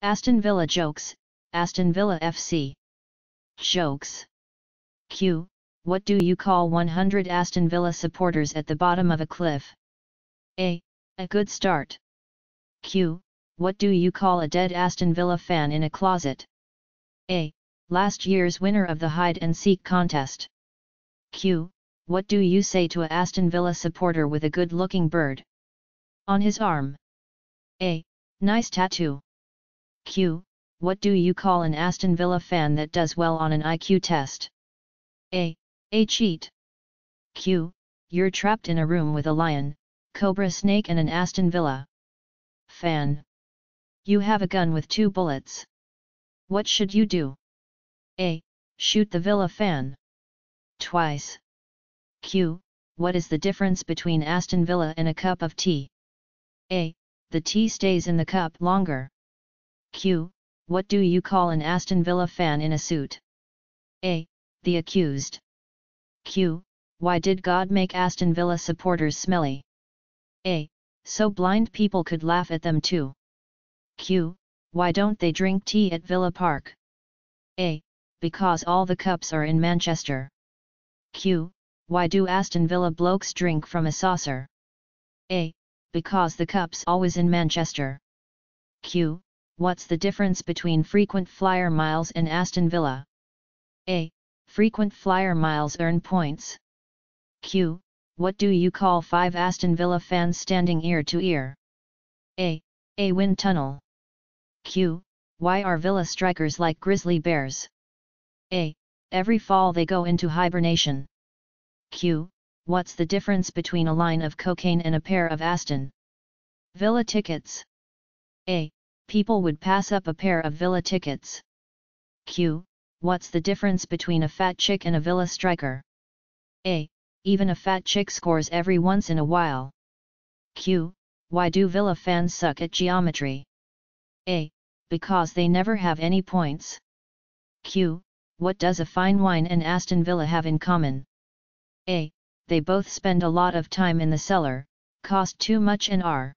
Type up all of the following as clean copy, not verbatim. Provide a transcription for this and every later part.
Aston Villa jokes, Aston Villa FC. Jokes. Q. What do you call 100 Aston Villa supporters at the bottom of a cliff? A. A good start. Q. What do you call a dead Aston Villa fan in a closet? A. Last year's winner of the hide-and-seek contest. Q. What do you say to a Aston Villa supporter with a good-looking bird on his arm? A. Nice tattoo. Q. What do you call an Aston Villa fan that does well on an IQ test? A. A cheat. Q. You're trapped in a room with a lion, cobra snake and an Aston Villa fan. You have a gun with 2 bullets. What should you do? A. Shoot the Villa fan twice. Q. What is the difference between Aston Villa and a cup of tea? A. The tea stays in the cup longer. Q. What do you call an Aston Villa fan in a suit? A. The accused. Q. Why did God make Aston Villa supporters smelly? A. So blind people could laugh at them too. Q. Why don't they drink tea at Villa Park? A. Because all the cups are in Manchester. Q. Why do Aston Villa blokes drink from a saucer? A. Because the cup's always in Manchester. Q. What's the difference between frequent flyer miles and Aston Villa? A. Frequent flyer miles earn points. Q. What do you call 5 Aston Villa fans standing ear to ear? A. A wind tunnel. Q. Why are Villa strikers like grizzly bears? A. Every fall they go into hibernation. Q. What's the difference between a line of cocaine and a pair of Aston Villa tickets? A. People would pass up a pair of Villa tickets. Q. What's the difference between a fat chick and a Villa striker? A. Even a fat chick scores every once in a while. Q. Why do Villa fans suck at geometry? A. Because they never have any points. Q. What does a fine wine and Aston Villa have in common? A. They both spend a lot of time in the cellar, cost too much and are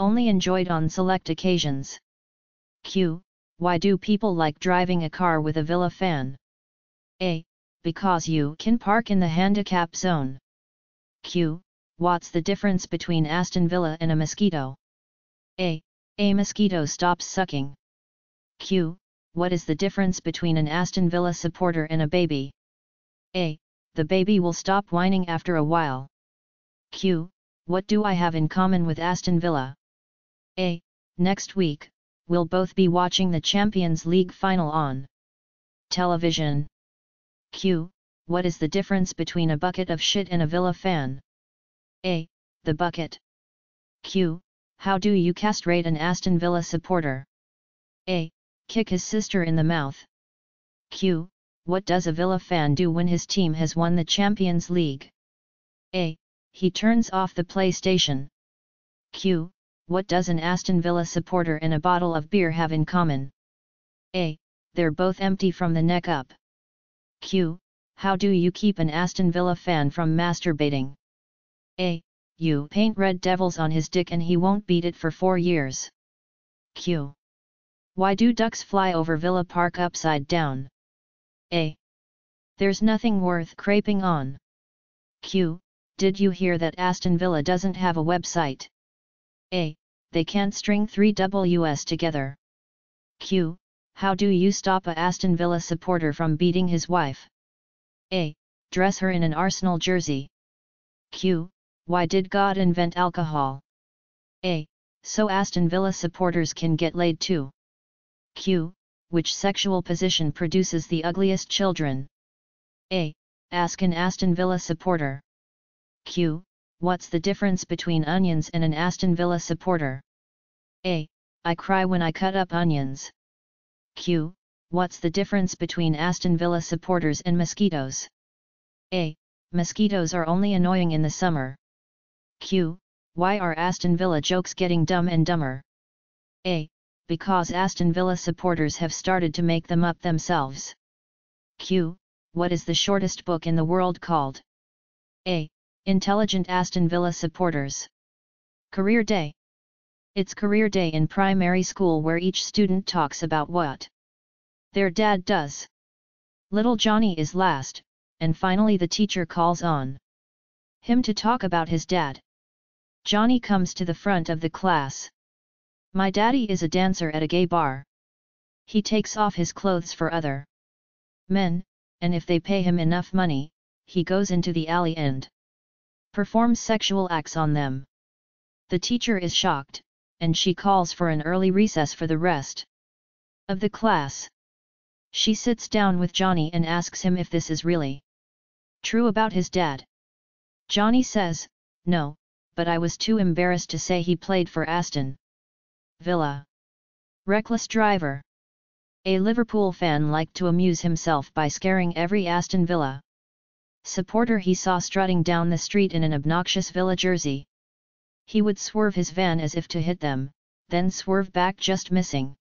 only enjoyed on select occasions. Q. Why do people like driving a car with a Villa fan? A. Because you can park in the handicap zone. Q. What's the difference between Aston Villa and a mosquito? A. A mosquito stops sucking. Q. What is the difference between an Aston Villa supporter and a baby? A. The baby will stop whining after a while. Q. What do I have in common with Aston Villa? A. Next week, we'll both be watching the Champions League final on television. Q. What is the difference between a bucket of shit and a Villa fan? A. The bucket. Q. How do you castrate an Aston Villa supporter? A. Kick his sister in the mouth. Q. What does a Villa fan do when his team has won the Champions League? A. He turns off the PlayStation. Q. What does an Aston Villa supporter and a bottle of beer have in common? A. They're both empty from the neck up. Q. How do you keep an Aston Villa fan from masturbating? A. You paint red devils on his dick and he won't beat it for 4 years. Q. Why do ducks fly over Villa Park upside down? A. There's nothing worth craping on. Q. Did you hear that Aston Villa doesn't have a website? A. They can't string 3 Ws together. Q. How do you stop a Aston Villa supporter from beating his wife? A. Dress her in an Arsenal jersey. Q. Why did God invent alcohol? A. So Aston Villa supporters can get laid too. Q. Which sexual position produces the ugliest children? A. Ask an Aston Villa supporter. Q. What's the difference between onions and an Aston Villa supporter? A. I cry when I cut up onions. Q. What's the difference between Aston Villa supporters and mosquitoes? A. Mosquitoes are only annoying in the summer. Q. Why are Aston Villa jokes getting dumb and dumber? A. Because Aston Villa supporters have started to make them up themselves. Q. What is the shortest book in the world called? A. Intelligent Aston Villa Supporters. Career Day. It's career day in primary school where each student talks about what their dad does. Little Johnny is last, and finally the teacher calls on him to talk about his dad. Johnny comes to the front of the class. My daddy is a dancer at a gay bar. He takes off his clothes for other men, and if they pay him enough money, he goes into the alley and performs sexual acts on them. The teacher is shocked, and she calls for an early recess for the rest of the class. She sits down with Johnny and asks him if this is really true about his dad. Johnny says, no, but I was too embarrassed to say he played for Aston Villa. Reckless driver. A Liverpool fan liked to amuse himself by scaring every Aston Villa supporter he saw strutting down the street in an obnoxious Villa jersey. He would swerve his van as if to hit them, then swerve back just missing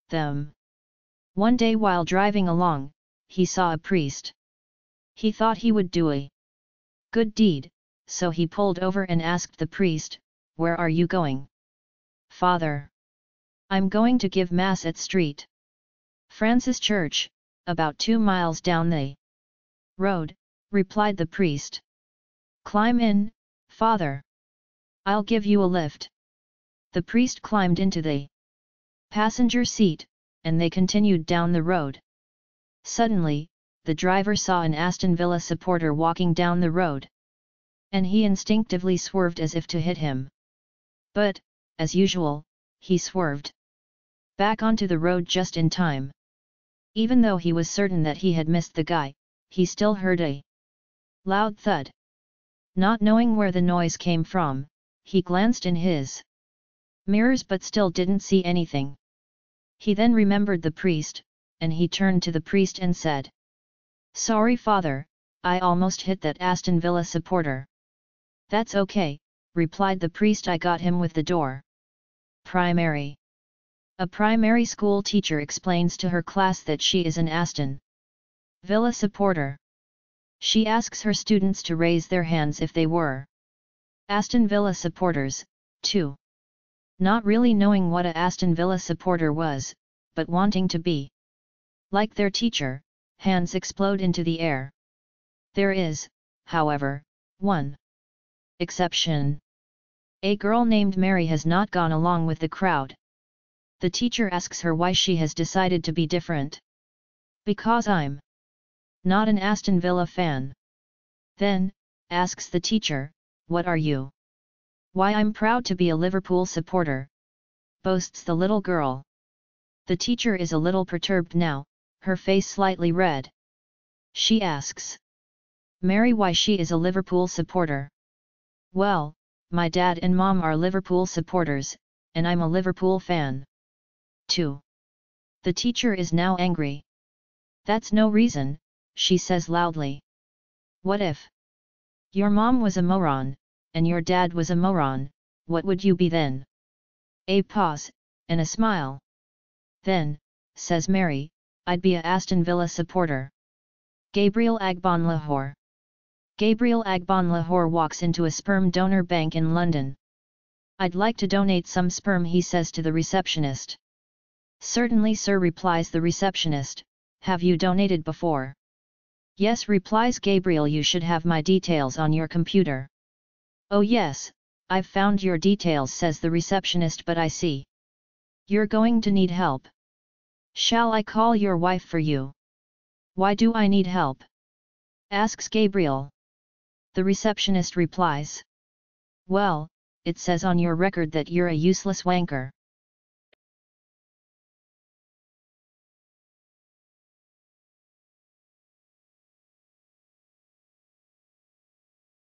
them. One day while driving along, he saw a priest. He thought he would do a good deed, so he pulled over and asked the priest, "Where are you going?" "Father, I'm going to give Mass at St. Francis Church, about 2 miles down the road," replied the priest. "Climb in, Father. I'll give you a lift." The priest climbed into the passenger seat, and they continued down the road. Suddenly, the driver saw an Aston Villa supporter walking down the road, and he instinctively swerved as if to hit him. But, as usual, he swerved back onto the road just in time. Even though he was certain that he had missed the guy, he still heard a loud thud. Not knowing where the noise came from, he glanced in his mirrors but still didn't see anything. He then remembered the priest, and he turned to the priest and said, "Sorry, Father, I almost hit that Aston Villa supporter." "That's okay," replied the priest, "I got him with the door." Primary. A primary school teacher explains to her class that she is an Aston Villa supporter. She asks her students to raise their hands if they were Aston Villa supporters, too. Not really knowing what a Aston Villa supporter was, but wanting to be like their teacher, hands explode into the air. There is, however, one exception. A girl named Mary has not gone along with the crowd. The teacher asks her why she has decided to be different. "Because I'm not an Aston Villa fan." Then, asks the teacher, "What are you?" "Why, I'm proud to be a Liverpool supporter," boasts the little girl. The teacher is a little perturbed now, her face slightly red. She asks Mary why she is a Liverpool supporter. "Well, my dad and mom are Liverpool supporters, and I'm a Liverpool fan too." The teacher is now angry. "That's no reason," she says loudly. "What if your mom was a moron, and your dad was a moron, what would you be then?" A pause, and a smile. "Then," says Mary, "I'd be a Aston Villa supporter." Gabriel Agbon Lahore. Gabriel Agbon Lahore walks into a sperm donor bank in London. "I'd like to donate some sperm," he says to the receptionist. "Certainly, sir," replies the receptionist. "Have you donated before?" "Yes," replies Gabriel. "You should have my details on your computer." "Oh yes, I've found your details," says the receptionist, "but I see you're going to need help. Shall I call your wife for you?" "Why do I need help?" asks Gabriel. The receptionist replies, "Well, it says on your record that you're a useless wanker."